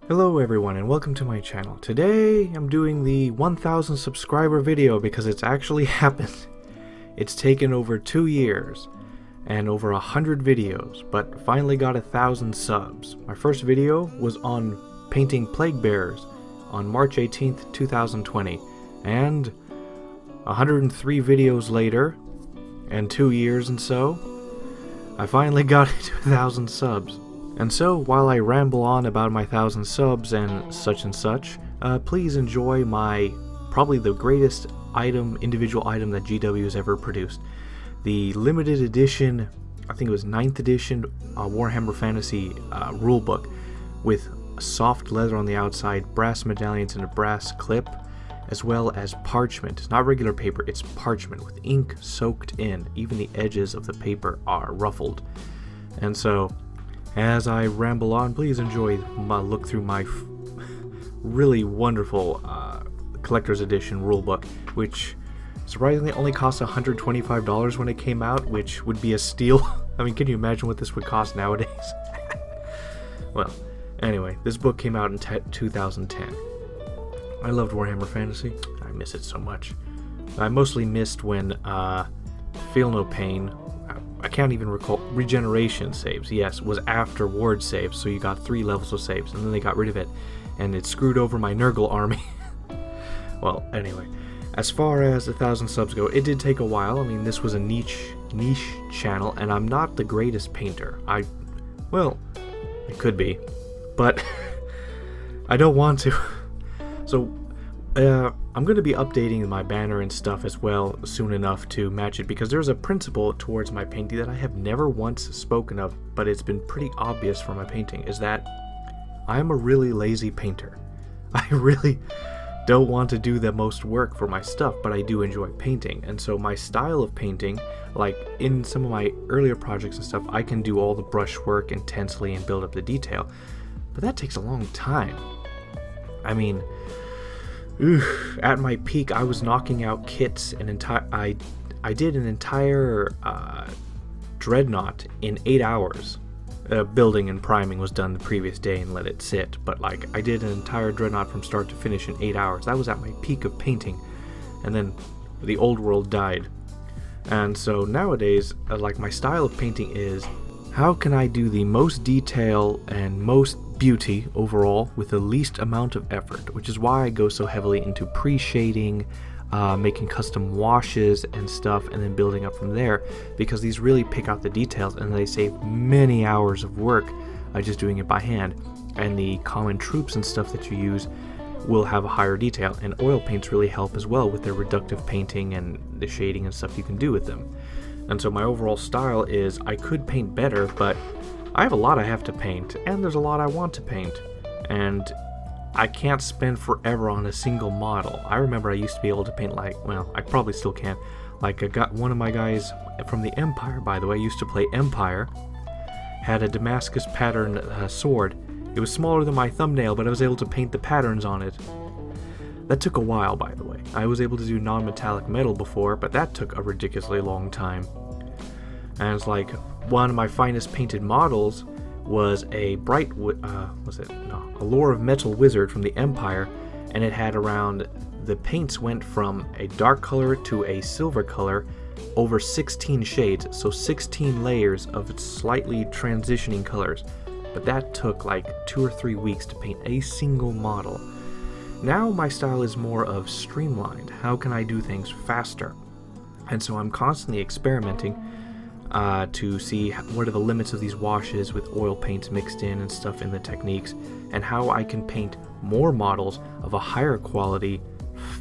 Hello everyone and welcome to my channel. Today I'm doing the 1000 subscriber video because it's actually happened. It's taken over 2 years and over 100 videos, but finally got 1000 subs. My first video was on painting plague bearers on March 18th, 2020, and 103 videos later and 2 years and so, I finally got to 1000 subs. And so, while I ramble on about my 1000 subs and such, please enjoy my probably the greatest individual item that GW has ever produced. The limited edition, I think it was 9th edition Warhammer Fantasy rulebook with soft leather on the outside, brass medallions and a brass clip, as well as parchment. It's not regular paper, it's parchment with ink soaked in. Even the edges of the paper are ruffled. And so, as I ramble on, please enjoy my look through my really wonderful collector's edition rulebook, which surprisingly only cost $125 when it came out, which would be a steal. I mean, can you imagine what this would cost nowadays? Well, anyway, this book came out in 2010. I loved Warhammer Fantasy. I miss it so much. I mostly missed when Feel No Pain, I can't even recall, regeneration saves, yes, was after ward saves, so you got 3 levels of saves, and then they got rid of it, and it screwed over my Nurgle army. Well, anyway, as far as 1000 subs go, it did take a while. I mean, this was a niche channel, and I'm not the greatest painter. Well, I could be, but I don't want to. So, I'm going to be updating my banner and stuff as well soon enough to match it, because there's a principle towards my painting that I have never once spoken of, but it's been pretty obvious for my painting, is that I'm a really lazy painter. I really don't want to do the most work for my stuff, but I do enjoy painting. And so my style of painting, like in some of my earlier projects and stuff, I can do all the brush work intensely and build up the detail, but that takes a long time. I mean, at my peak, I was knocking out kits I did an entire dreadnought in 8 hours. Building and priming was done the previous day and let it sit, but like I did an entire dreadnought from start to finish in 8 hours. That was at my peak of painting, and then the old world died. And so nowadays, like my style of painting is, how can I do the most detail and most beauty overall with the least amount of effort, which is why I go so heavily into pre-shading, making custom washes and stuff, and then building up from there, because these really pick out the details and they save many hours of work just doing it by hand. And the common troops and stuff that you use will have a higher detail, and oil paints really help as well with their reductive painting and the shading and stuff you can do with them. And so my overall style is, I could paint better, but I have a lot I have to paint, and there's a lot I want to paint, and I can't spend forever on a single model. I remember I used to be able to paint well, I probably still can. Like, I got one of my guys from the Empire, by the way, used to play Empire, had a Damascus pattern sword. It was smaller than my thumbnail, but I was able to paint the patterns on it. That took a while, by the way. I was able to do non-metallic metal before, but that took a ridiculously long time. And it's like, one of my finest painted models was a a Lore of Metal wizard from the Empire, and it had the paints went from a dark color to a silver color over 16 shades, so 16 layers of slightly transitioning colors. But that took like 2 or 3 weeks to paint a single model. Now my style is more of streamlined. How can I do things faster? And so I'm constantly experimenting to see what are the limits of these washes with oil paints mixed in and stuff in the techniques, and how I can paint more models of a higher quality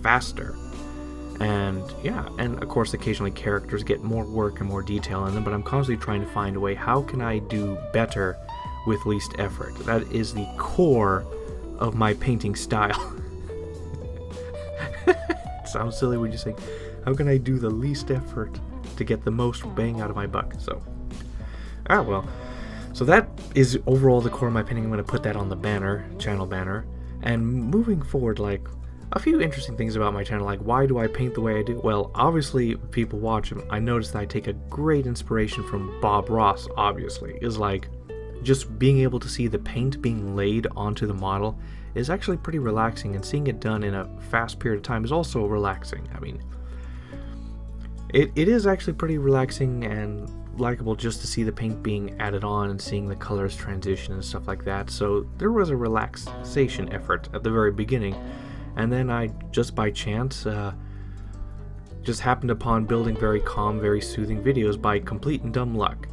faster. And yeah, and of course occasionally characters get more work and more detail in them, but I'm constantly trying to find a way, how can I do better with least effort? That is the core of my painting style. It sounds silly when you say, how can I do the least effort to get the most bang out of my buck? So, well, so that is overall the core of my painting. I'm going to put that on the banner, channel banner. And moving forward, like, a few interesting things about my channel, like, why do I paint the way I do? Well, obviously, people watch them. I noticed that I take a great inspiration from Bob Ross, obviously. Is like, just being able to see the paint being laid onto the model is actually pretty relaxing, and seeing it done in a fast period of time is also relaxing. I mean, it is actually pretty relaxing and likable just to see the paint being added on and seeing the colors transition and stuff like that. So there was a relaxation effort at the very beginning, and then I just by chance just happened upon building very calm, very soothing videos by complete and dumb luck.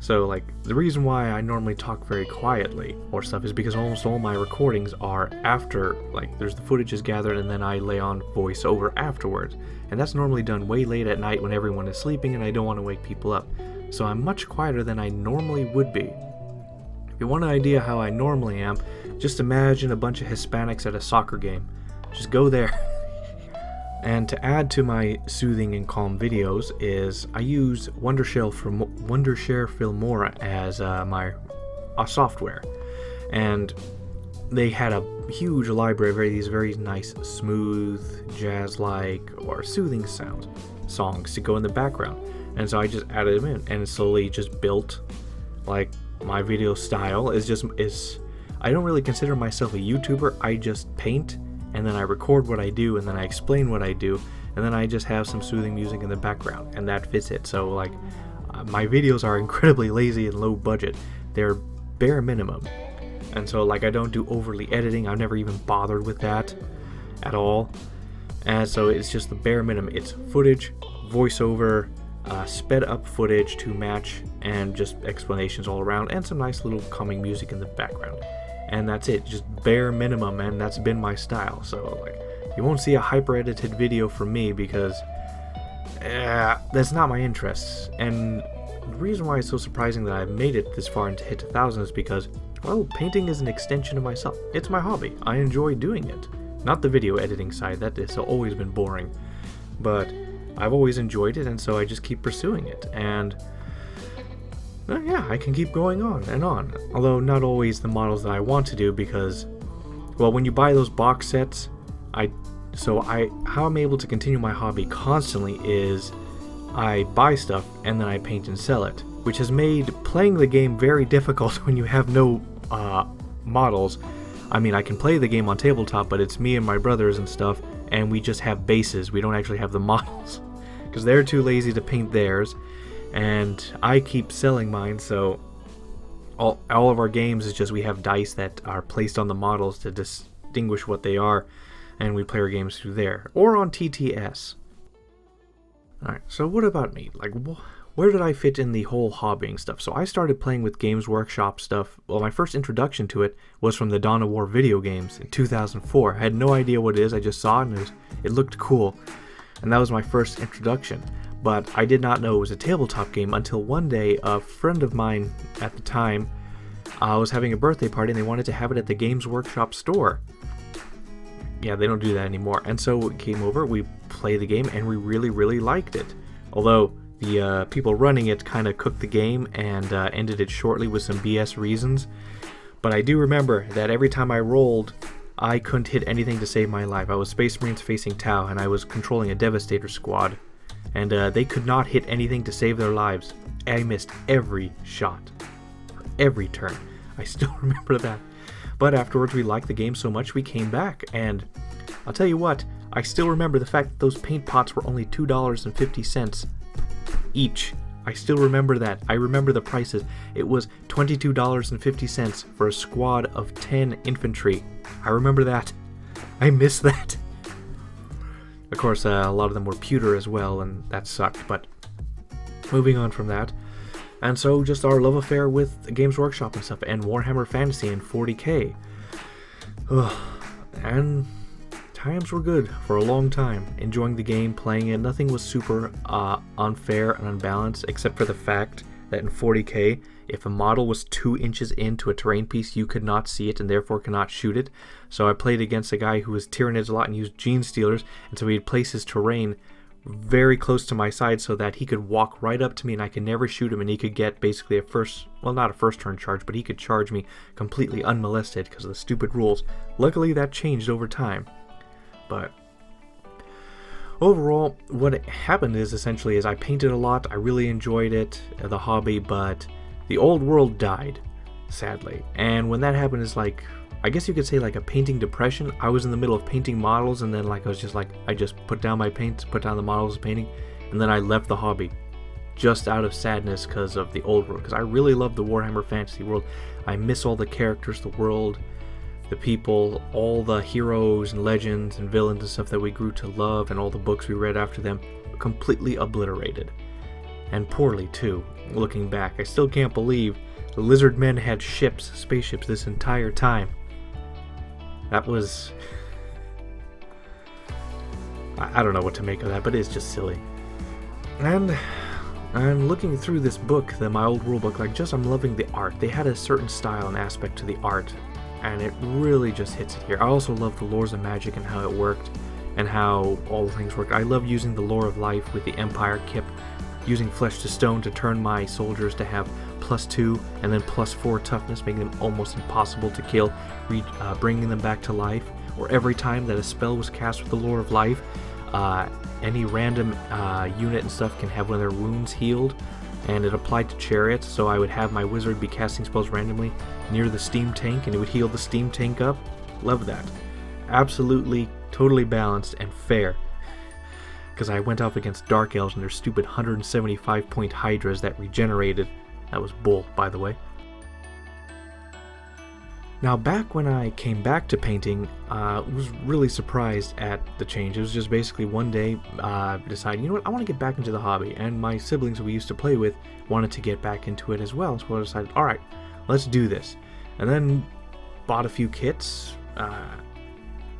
So like, the reason why I normally talk very quietly or stuff is because almost all my recordings are after, like, there's the footage is gathered and then I lay on voiceover afterwards, and that's normally done way late at night when everyone is sleeping and I don't want to wake people up. So I'm much quieter than I normally would be. If you want an idea how I normally am, just imagine a bunch of Hispanics at a soccer game. Just go there. And to add to my soothing and calm videos is I use Wondershare Filmora as my software, and they had a huge library of these very nice, smooth, jazz-like or soothing songs to go in the background, and so I just added them in, and it slowly just built like my video style is I don't really consider myself a YouTuber. I just paint, and then I record what I do, and then I explain what I do, and then I just have some soothing music in the background, and that fits it. So like, my videos are incredibly lazy and low budget. They're bare minimum, and so like, I don't do overly editing. I've never even bothered with that at all, and so it's just the bare minimum. It's footage, voiceover, sped up footage to match, and just explanations all around, and some nice little calming music in the background. And that's it, just bare minimum, and that's been my style. So like, you won't see a hyper edited video from me because that's not my interests. And the reason why it's so surprising that I've made it this far and hit 1,000 is because, well, painting is an extension of myself. It's my hobby. I enjoy doing it. Not the video editing side, that has always been boring, but I've always enjoyed it, and so I just keep pursuing it. And yeah, I can keep going on and on, although not always the models that I want to do, because, well, when you buy those box sets, how I'm able to continue my hobby constantly is I buy stuff and then I paint and sell it, which has made playing the game very difficult when you have no models. I mean, I can play the game on tabletop, but it's me and my brothers and stuff, and we just have bases. We don't actually have the models because they're too lazy to paint theirs. And I keep selling mine, so all of our games is just we have dice that are placed on the models to distinguish what they are, and we play our games through there, or on TTS. Alright, so what about me? Like, where did I fit in the whole hobbying stuff? So I started playing with Games Workshop stuff. Well, my first introduction to it was from the Dawn of War video games in 2004. I had no idea what it is, I just saw it and it looked cool. And that was my first introduction. But I did not know it was a tabletop game until one day a friend of mine at the time was having a birthday party, and they wanted to have it at the Games Workshop store. Yeah, they don't do that anymore. And so we came over, we played the game, and we really, really liked it. Although the people running it kind of cooked the game and ended it shortly with some BS reasons. But I do remember that every time I rolled, I couldn't hit anything to save my life. I was Space Marines facing Tau, and I was controlling a Devastator squad. And they could not hit anything to save their lives. I missed every shot, every turn. I still remember that. But afterwards we liked the game so much we came back, and I'll tell you what, I still remember the fact that those paint pots were only $2.50 each. I still remember that. I remember the prices. It was $22.50 for a squad of 10 infantry. I remember that. I miss that. Of course, a lot of them were pewter as well, and that sucked, but moving on from that. And so just our love affair with Games Workshop and stuff, and Warhammer Fantasy and 40k. Ugh. And times were good for a long time, enjoying the game, playing it. Nothing was super unfair and unbalanced, except for the fact that in 40k, if a model was 2 inches into a terrain piece, you could not see it and therefore cannot shoot it. So I played against a guy who was Tyranids a lot and used Gene Stealers, and so he'd place his terrain very close to my side so that he could walk right up to me and I could never shoot him, and he could get basically not a first turn charge, but he could charge me completely unmolested because of the stupid rules. Luckily that changed over time. But overall, what happened is essentially I painted a lot, I really enjoyed it, the hobby, but the old world died. sadly. And when that happened, it's like, I guess you could say like a painting depression. I was in the middle of painting models, and then like I was just like, I just put down my paints, put down the models of painting, and then I left the hobby just out of sadness because of the old world. Because I really love the Warhammer Fantasy world. I miss all the characters, the world, the people, all the heroes and legends and villains and stuff that we grew to love, and all the books we read after them, completely obliterated. And poorly too, looking back. I still can't believe the lizard men had ships, spaceships, this entire time. That was... I don't know what to make of that, but it's just silly. And I'm looking through this book, my old rulebook, like, just I'm loving the art. They had a certain style and aspect to the art, and it really just hits it here. I also love the lores of magic and how it worked, and how all the things worked. I love using the lore of life with the Empire Kip, using flesh to stone to turn my soldiers to have +2 and then +4 toughness, making them almost impossible to kill, bringing them back to life. Or every time that a spell was cast with the lore of life, any random unit and stuff can have one of their wounds healed, and it applied to chariots, so I would have my wizard be casting spells randomly near the steam tank, and it would heal the steam tank up. Love that. Absolutely, totally balanced and fair. Because I went up against Dark Elves and their stupid 175-point Hydras that regenerated. That was bull, by the way. Now, back when I came back to painting, I was really surprised at the change. It was just basically one day deciding, you know what, I want to get back into the hobby. And my siblings we used to play with wanted to get back into it as well. So I decided, alright, let's do this. And then bought a few kits,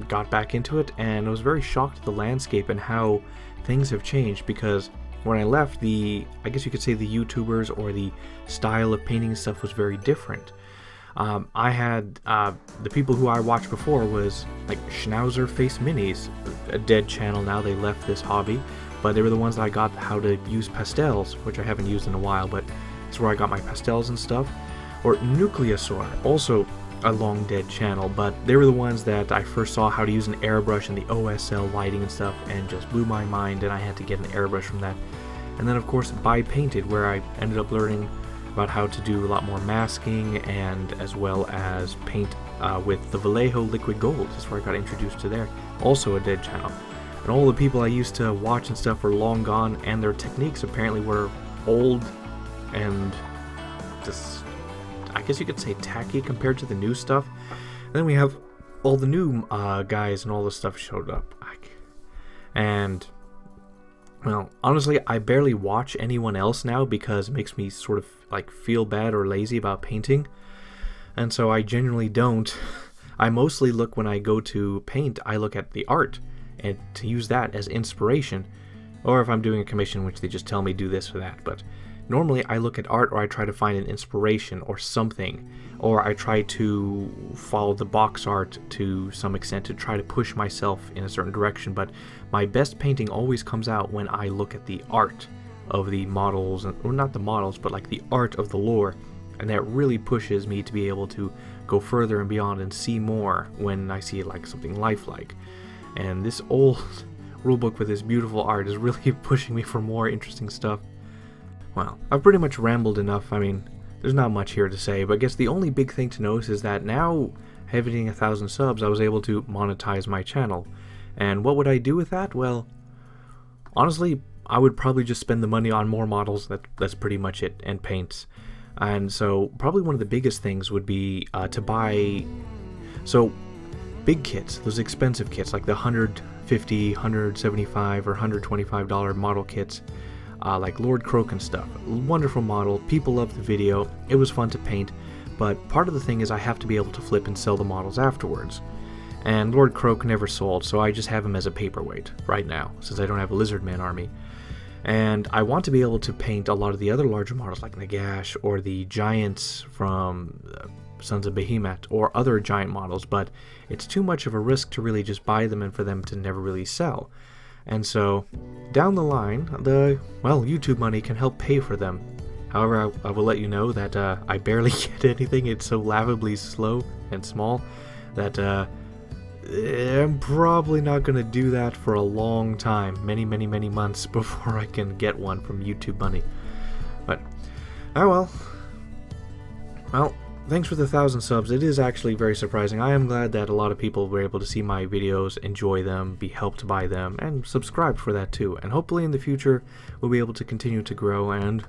got back into it, and I was very shocked at the landscape and how things have changed, because when I left, I guess you could say the YouTubers or the style of painting and stuff was very different. I had the people who I watched before was like Schnauzer Face Minis, a dead channel now. They left this hobby, but they were the ones that I got how to use pastels, which I haven't used in a while, but it's where I got my pastels and stuff. Or Nucleosaur, also a long dead channel, but they were the ones that I first saw how to use an airbrush and the OSL lighting and stuff, and just blew my mind, and I had to get an airbrush from that. And then of course Painted, where I ended up learning about how to do a lot more masking, and as well as paint with the Vallejo liquid gold. That's where I got introduced to there. Also a dead channel. And all the people I used to watch and stuff were long gone, and their techniques apparently were old and just, I guess you could say, tacky compared to the new stuff. And then we have all the new guys and all this stuff showed up. And, well, honestly, I barely watch anyone else now because it makes me sort of like feel bad or lazy about painting. And so I genuinely don't. I mostly look, when I go to paint, I look at the art and to use that as inspiration. Or if I'm doing a commission, which they just tell me do this or that. But normally I look at art, or I try to find an inspiration or something, or I try to follow the box art to some extent to try to push myself in a certain direction. But my best painting always comes out when I look at the art of the models, or not the models, but like the art of the lore, and that really pushes me to be able to go further and beyond and see more when I see like something lifelike. And this old rulebook with this beautiful art is really pushing me for more interesting stuff. Well, I've pretty much rambled enough. I mean, there's not much here to say, but I guess the only big thing to notice is that now, having 1,000 subs, I was able to monetize my channel. And what would I do with that? Well, honestly, I would probably just spend the money on more models. That's pretty much it, and paints. And so probably one of the biggest things would be to buy, so big kits, those expensive kits, like the $150, $175, or $125 model kits, like Lord Croak and stuff. Wonderful model, people loved the video, it was fun to paint, but part of the thing is I have to be able to flip and sell the models afterwards. And Lord Croak never sold, so I just have him as a paperweight right now, since I don't have a Lizardman army. And I want to be able to paint a lot of the other larger models, like Nagash, or the giants from Sons of Behemoth, or other giant models, but it's too much of a risk to really just buy them and for them to never really sell. And so, down the line, YouTube money can help pay for them. However, I will let you know that I barely get anything. It's so laughably slow and small that I'm probably not going to do that for a long time. Many months before I can get one from YouTube money. But, oh well. Well, thanks for the 1,000 subs. It is actually very surprising. I am glad that a lot of people were able to see my videos, enjoy them, be helped by them, and subscribe for that too. And hopefully in the future we'll be able to continue to grow and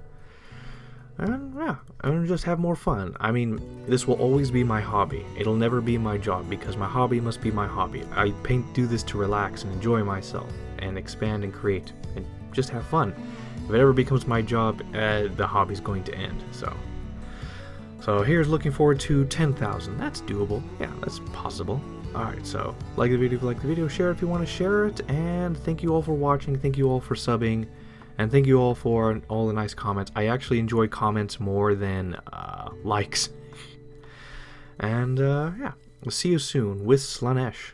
yeah, and just have more fun. I mean, this will always be my hobby. It'll never be my job, because my hobby must be my hobby. I do this to relax and enjoy myself and expand and create and just have fun. If it ever becomes my job, the hobby's going to end. So here's looking forward to 10,000. That's doable. Yeah, that's possible. Alright, so like the video if you like the video, share it if you want to share it, and thank you all for watching, thank you all for subbing, and thank you all for all the nice comments. I actually enjoy comments more than likes. And yeah, we'll see you soon with Slanesh.